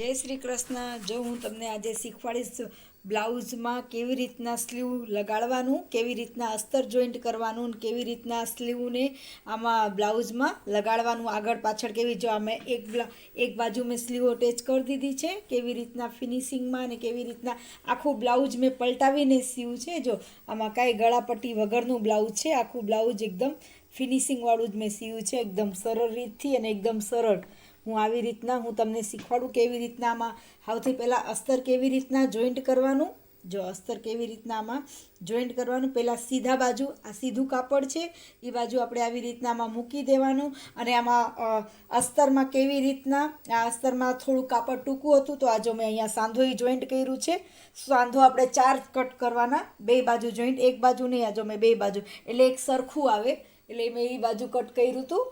जय श्री कृष्ण। जो हूँ तमने आज शीखवाड़ीश ब्लाउज में केवी रीतना स्लीव लगाड़वानुं, केवी रीतना अस्तर जोइंट करवानुं, केवी रीतना स्लीव ने आमा ब्लाउज में लगाड़वानुं आगळ पाछळ केवी। जो आमे एक बाजू में स्लीव अटेच कर दीधी छे, केवी रीतना फिनिशिंग में ने केवी रीतना आखुं ब्लाउज में पलटावीने सीव्युं छे। जो आमा कांई गळापट्टी वगरनुं ब्लाउज छे, आखुं ब्लाउज एकदम फिनिशिंग वाळुं ज मैं सीव्युं छे, एकदम सरळ रीतथी अने एकदम सरळ। हूँ આવી રીતના હું તમને શીખવાડું કેવી રીતના આમાં સૌથી પહેલાં અસ્તર કેવી રીતના જોઈન્ટ કરવાનું। જો અસ્તર કેવી રીતના આમાં જોઈન્ટ કરવાનું, પહેલાં સીધા બાજુ આ સીધું કાપડ છે એ બાજુ આપણે આવી રીતના આમાં મૂકી દેવાનું અને આમાં અસ્તરમાં કેવી રીતના આ અસ્તરમાં થોડું કાપડ ટૂંકું હતું તો આ જો મેં અહીંયા સાંધો જોઈન્ટ કર્યું છે। સાંધો આપણે 4 કટ કરવાના, બે બાજુ જોઈન્ટ, એક બાજુ નહીં, આ જો મેં બે બાજુ એટલે એક સરખું આવે એટલે મેં એ બાજુ કટ કર્યું હતું।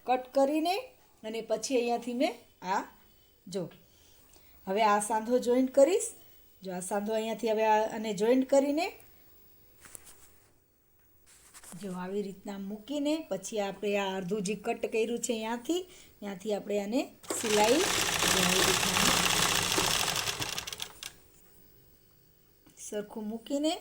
કટ કરીને અને પછી અહીંયાથી મેં આ જો હવે આ સાંધો જોઈન્ટ કરીશ। જો આ સાંધો અહીંયાથી હવે આને જોઈન્ટ કરીને જો આવી રીતના મૂકીને પછી આપણે આ અડધું જે કટ કર્યું છે ત્યાંથી આપણે આને સિલાઈ આવી રીતના સરખું મૂકીને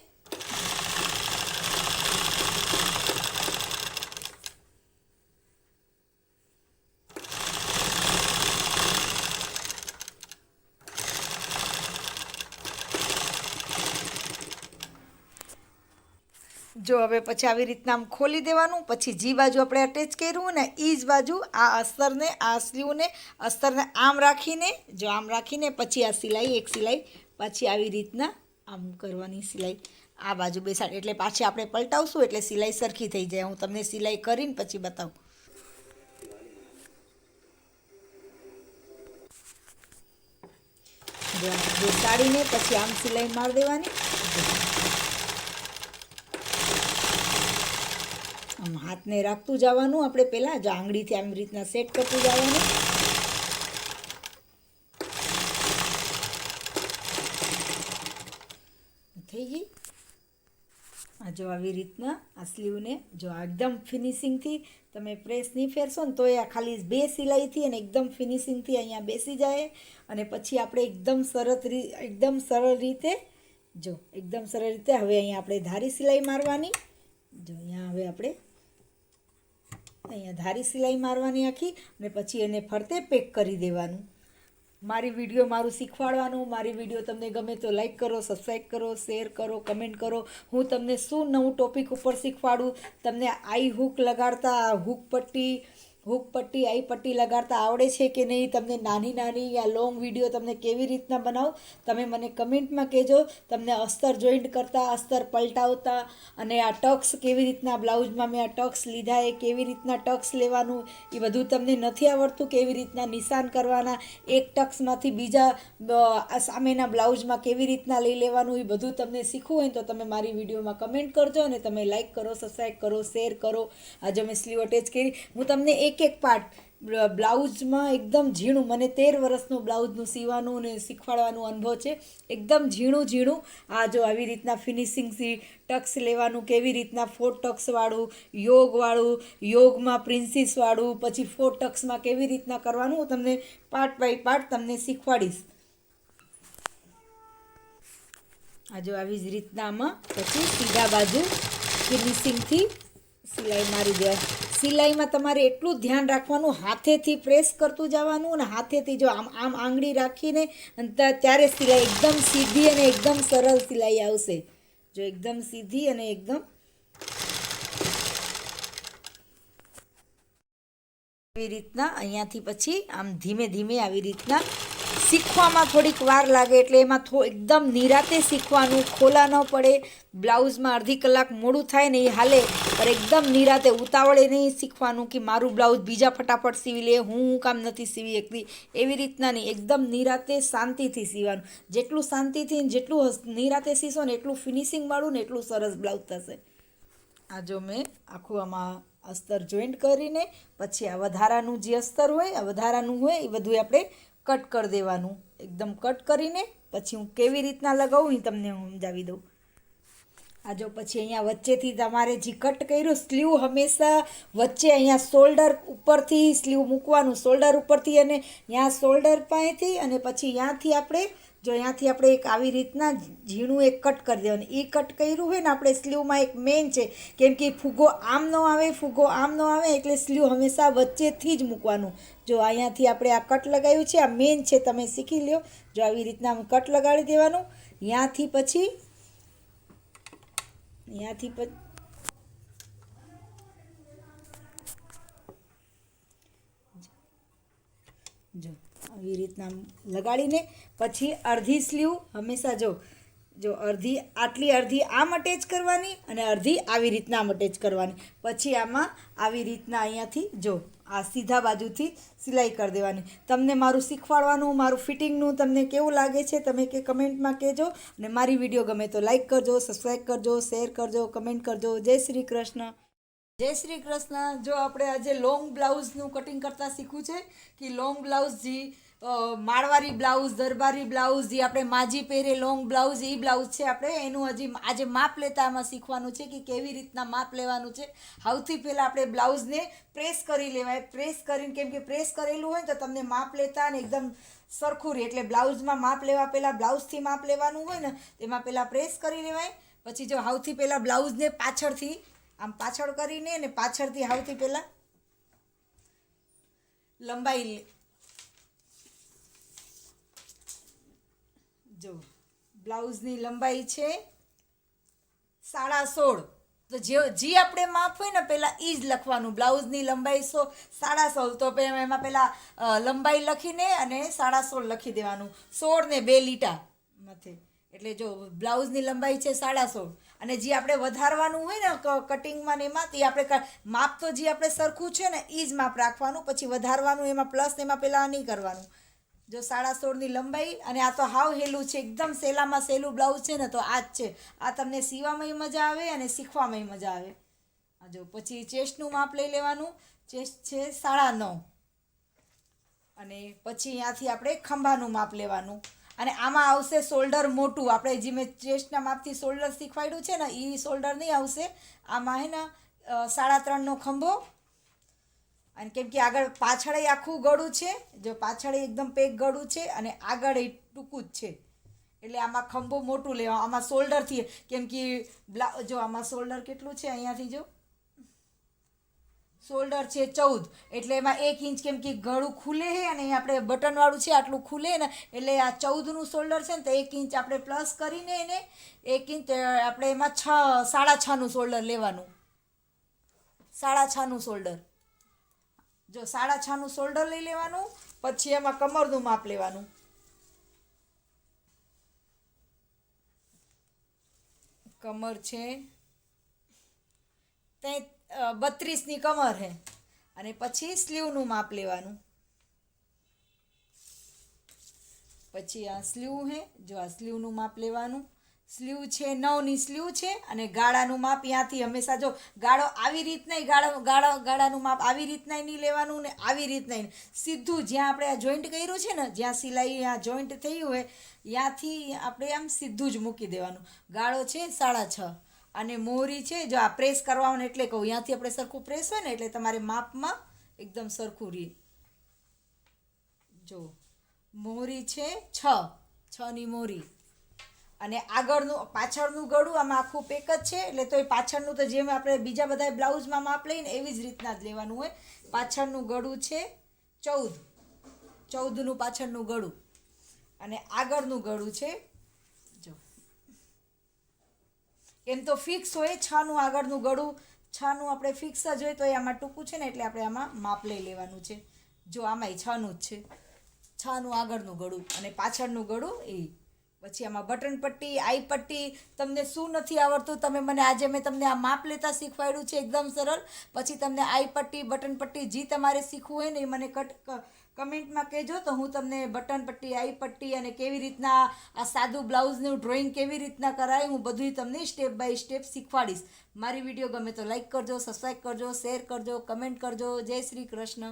जो हवे पछी आवी रीतना आम खोली देवानुं। पछी जी बाजू आपणे अटेच कर्युं ने ई ज बाजू आ अस्तर ने आ स्लीव ने अस्तर ने आम राखीने जो आम राखीने पछी आ सिलाई एक सिलाई पाछी आवी रीतना आम करवानी सिलाई आ बाजू बेसाड एटले पाછી આપણે પલટાવશું એટલે સિલાઈ સરખી થઈ જાય। હું તમને સિલાઈ કરીને પછી બતાવું। જો બેસાડીને પછી આમ સિલાઈ માર દેવાની। આમ હાથને રાખતું જવાનું આપણે પહેલાં જો આંગળીથી આવી રીતના સેટ કરતું જવાનું। થઈ ગઈ આ જો આવી રીતના આ સ્લીવને જો એકદમ ફિનિશિંગથી તમે પ્રેસ નહીં ફેરશો ને તો એ ખાલી બે સિલાઈથી અને એકદમ ફિનિશિંગથી અહીંયા બેસી જાય અને પછી આપણે એકદમ સરળ રીતે જો એકદમ સરળ રીતે હવે અહીંયા આપણે ધારી સિલાઈ મારવાની। જો અહીંયા હવે આપણે અહીંયા धारी सिलाई मारवानी आखी ने पछी एने फरते पेक करी देवानुं। मारी विडियो मारू शीखवाडवानुं। मारी विडियो तमने गमे तो लाइक करो, सब्सक्राइब करो, शेर करो, कमेंट करो। हूँ तमने शुं नवुं टॉपिक पर शीखवाडुं। तमने आई हुक लगाड़ता हुक पट्टी आई पट्टी लगाड़ता आवड़े छे के नहीं, तमने नानी नानी या लॉन्ग विडियो तमने केवी रीतना बनाव तमे मने कमेंट में कहेजो। तमने अस्तर जोइंट करता, अस्तर पलटावता अने आ टक्स केवी रीतना ब्लाउज में मैं आ टक्स लीधा है, केवी रीतना टक्स लेवानुं ए बधुं तमने नथी आवड़तुं। केवी रीतना निशान करवाना, एक टक्स मांथी बीजा सामेना ब्लाउज में केवी रीतना लई लेवानुं ए बधुं तमने शीखवुं होय तो तमे मारी विडियो में कमेंट करजो अने तमे लाइक करो, सब्सक्राइब करो, शेर करो। आज मैं स्लीव अटेच करी। हूँ तमने एक पार्ट ब्लाउज में एकदम झीणुं, मने 13 वर्षनु ब्लाउजनु सीवानुं ने शीखवाडवानुं अनुभव छे। एकदम झीणुं झीणुं आ जो आवी रीतना फिनिशिंग थी टक्स लेवानुं, केवी रीतना 4 टक्स वाळुं, योग में प्रिंसिस वाळुं, पछी 4 टक्स में केवी रीतना करवानुं तमने पार्ट बाय पार्ट तमने शीखवाडीश। आ जो आवी ज रीतना आमां पछी सीधा बाजू फिनिशिंग थी सिलाई मारी देवानी। सिलाई में तमारे एटलुं ध्यान राखवानुं, हाथेथी प्रेस करतुं जवानुं अने हाथेथी जो आम आम आंगળી રાખીને त्यारे सिलाई एकदम सीधी अने एकदम सरल सिलाई आवशे। जो एकदम सीधी अने एकदम આવી રીતના અહીંયાથી પછી આમ ધીમે ધીમે આવી રીતના શીખવામાં થોડીક વાર લાગે એટલે એમાં એકદમ નિરાતે શીખવાનું, ખોલા ન પડે। બ્લાઉઝમાં અડધી કલાક મોડું થાય ને એ હાલે, પણ એકદમ નિરાતે ઉતાવળે નહીં શીખવાનું કે મારું બ્લાઉઝ બીજા ફટાફટ સીવી લે, હું કામ નથી સીવી શકતી એવી રીતના નહીં। એકદમ નિરાતે શાંતિથી સીવાનું। જેટલું શાંતિથી જેટલું નિરાતે સીશો ને એટલું ફિનિશિંગવાળું ને એટલું સરસ બ્લાઉઝ થશે। આ જો મેં આખું આમાં अस्तर जोइंट करीने पछी आ वधारानुं जे अस्तर होय आ वधारानुं होय ए बधुं आपणे कट कर देवानुं। एकदम कट करीने पछी हूँ केवी रीतना लगावुं ए तमने समजावी दऊं। આ જો પછી અહીંયા વચ્ચેથી તમારે જે કટ કર્યું સ્લીવ હંમેશા વચ્ચે અહીંયા શોલ્ડર ઉપરથી સ્લીવ મૂકવાનું, શોલ્ડર ઉપરથી અને ત્યાં શોલ્ડર પાસેથી અને પછી ત્યાંથી આપણે જો અહીંયાથી આપણે એક આવી રીતના ઝીણું એક કટ કરી દેવાનું. એ કટ કર્યું હોય ને આપણે સ્લીવમાં એક મેન છે, કેમ કે ફૂગો આમ ન આવે, ફૂગો આમ ન આવે, એટલે સ્લીવ હંમેશા વચ્ચેથી જ મૂકવાનું. જો અહીંયાથી આપણે આ કટ લગાવ્યું છે, આ મેન છે, તમે શીખી લ્યો. જો આવી રીતના કટ લગાડી દેવાનું. ત્યાંથી પછી જો આવી રીતના લગાડીને પછી અડધી સ્લીવ હંમેશા જો અડધી આમ અટેચ કરવાની અને અડધી આવી રીતના આમ અટેચ કરવાની. પછી આમાં આવી રીતના અહીંયાથી જો આ સીધા બાજુથી સિલાઈ કરી દેવાની. તમને મારું શીખવાડવાનું, મારું ફિટિંગનું તમને કેવું લાગે છે તમે કે કમેન્ટમાં કહેજો. અને મારી વિડીયો ગમે તો લાઈક કરજો, સબસ્ક્રાઈબ કરજો, શેર કરજો, કમેન્ટ કરજો. જય શ્રી કૃષ્ણ. જય શ્રી કૃષ્ણ. જો આપણે આજે લોંગ બ્લાઉઝનું કટિંગ કરતાં શીખવું છે કે લોંગ બ્લાઉઝ જે માળવારી બ્લાઉઝ, દરબારી બ્લાઉઝ, જે આપણે માજી પહેરે લોંગ બ્લાઉઝ, એ બ્લાઉઝ છે આપણે એનું હજી આજે માપ લેતા આમાં શીખવાનું છે કે કેવી રીતના માપ લેવાનું છે. સૌથી પહેલાં આપણે બ્લાઉઝને પ્રેસ કરી લેવાય. પ્રેસ કરીને, કેમ કે પ્રેસ કરેલું હોય ને તો તમને માપ લેતા ને એકદમ સરખું રહે. એટલે બ્લાઉઝમાં માપ લેવા પહેલાં બ્લાઉઝથી માપ લેવાનું હોય ને તેમાં પહેલાં પ્રેસ કરી લેવાય. પછી જો સૌથી પહેલાં બ્લાઉઝને પાછળથી આમ પાછળ કરીને અને પાછળથી સૌથી પહેલાં લંબાઈ જો બ્લાઉઝની લંબાઈ છે 16.5. તો જે આપણે માપ હોય ને પહેલાં એ જ લખવાનું. બ્લાઉઝની લંબાઈ 16.5, તો એમાં પહેલાં લંબાઈ લખીને અને 16.5 લખી દેવાનું. 16 ને 2 લીટા માથે. એટલે જો બ્લાઉઝની લંબાઈ છે 16.5 અને જે આપણે વધારવાનું હોય ને કટિંગમાં ને એમાં તે આપણે માપ તો જે આપણે સરખું છે ને એ જ માપ રાખવાનું. પછી વધારવાનું એમાં પ્લસ એમાં પહેલાં નહીં કરવાનું. જો 16.5ની લંબાઈ. અને આ તો હાવ હેલું છે, એકદમ સહેલામાં સહેલું બ્લાઉઝ છે ને તો આ જ છે. આ તમને સીવામાં મજા આવે અને શીખવામાં મજા આવે. જો પછી ચેસ્ટનું માપ લઈ લેવાનું. ચેસ્ટ છે 9.5 અને પછી અહીંયાથી આપણે ખંભાનું માપ લેવાનું. અને આમાં આવશે શોલ્ડર મોટું. આપણે જે મેં ચેસ્ટના માપથી શોલ્ડર શીખવાડ્યું છે ને એ શોલ્ડર નહીં આવશે. આમાં હે ને 3.5નો ખંભો. અને કેમ કે આગળ પાછળ આખું ગળું છે, જો પાછળ એકદમ પેક ગળું છે અને આગળ ટૂંકું જ છે, એટલે આમાં ખંભો મોટું લેવા. આમાં શોલ્ડરથી, કેમ કે જો આમાં શોલ્ડર કેટલું છે, અહીંયાથી જો શોલ્ડર છે 14, એટલે એમાં 1 ઇંચ, કેમ કે ગળું ખુલે છે અને અહીં આપણે બટનવાળું છે આટલું ખુલે ને, એટલે આ 14નું શોલ્ડર છે ને તો 1 ઇંચ આપણે પ્લસ કરીને એને 1 ઇંચ આપણે એમાં 6.5નું શોલ્ડર લેવાનું. 6.5નું શોલ્ડર. જો 6.5નું શોલ્ડર લઈ લેવાનું. પછી એમાં કમરનું માપ લેવાનું. કમર છે 32ની કમર છે. અને પછી સ્લીવનું માપ લેવાનું. પછી આ સ્લીવ છે, જો આ સ્લીવનું માપ લેવાનું. સ્લીવ છે 9ની સ્લીવ છે અને ગાળાનું માપ ત્યાંથી હંમેશા જો ગાળો આવી રીતના ગાળાનું માપ આવી રીતના નહીં લેવાનું ને આવી રીતના સીધું જ્યાં આપણે આ જોઈન્ટ કર્યું છે ને, જ્યાં સિલાઈ આ જોઈન્ટ થયું હોય ત્યાંથી આપણે આમ સીધું જ મૂકી દેવાનું. ગાળો છે 6.5 અને મોહરી છે, જો આ પ્રેસ કરવાનું એટલે કહું, ત્યાંથી આપણે સરખું પ્રેસ હોય ને એટલે તમારે માપમાં એકદમ સરખું રહે. જો મોહરી છે 6ની મોહરી. અને આગળનું પાછળનું ગળું આમાં આખું પેક જ છે, એટલે તો એ પાછળનું તો જેમ આપણે બીજા બધા બ્લાઉઝમાં માપ લઈને એવી જ રીતના જ લેવાનું હોય. પાછળનું ગળું છે 14નું પાછળનું ગળું. અને આગળનું ગળું છે જો એમ તો ફિક્સ હોય 6નું આગળનું ગળું, 6નું આપણે ફિક્સ જ હોય, તો એ આમાં ટૂંકું છે ને એટલે આપણે આમાં માપ લઈ લેવાનું છે. જો આમાંય 6નું જ છે, 6નું આગળનું ગળું અને પાછળનું ગળું એ. પછી આમાં બટન પટ્ટી, આઈ પટ્ટી. તમને શું નથી આવડતું તમે મને આજે મેં તમને આ માપ લેતા શીખવાડ્યું છે, એકદમ સરળ. પછી તમને આઈ પટ્ટી, બટન પટ્ટી જે તમારે શીખવું હોય ને એ મને કમેન્ટમાં કહેજો, તો હું તમને બટન પટ્ટી, આઈ પટ્ટી અને કેવી રીતના આ સાદું બ્લાઉઝનું ડ્રોઈંગ કેવી રીતના કરાય હું બધું તમને સ્ટેપ બાય સ્ટેપ શીખવાડીશ. મારી વિડીયો ગમે તો લાઈક કરજો, સબસ્ક્રાઈબ કરજો, શેર કરજો, કમેન્ટ કરજો. જય શ્રી કૃષ્ણ.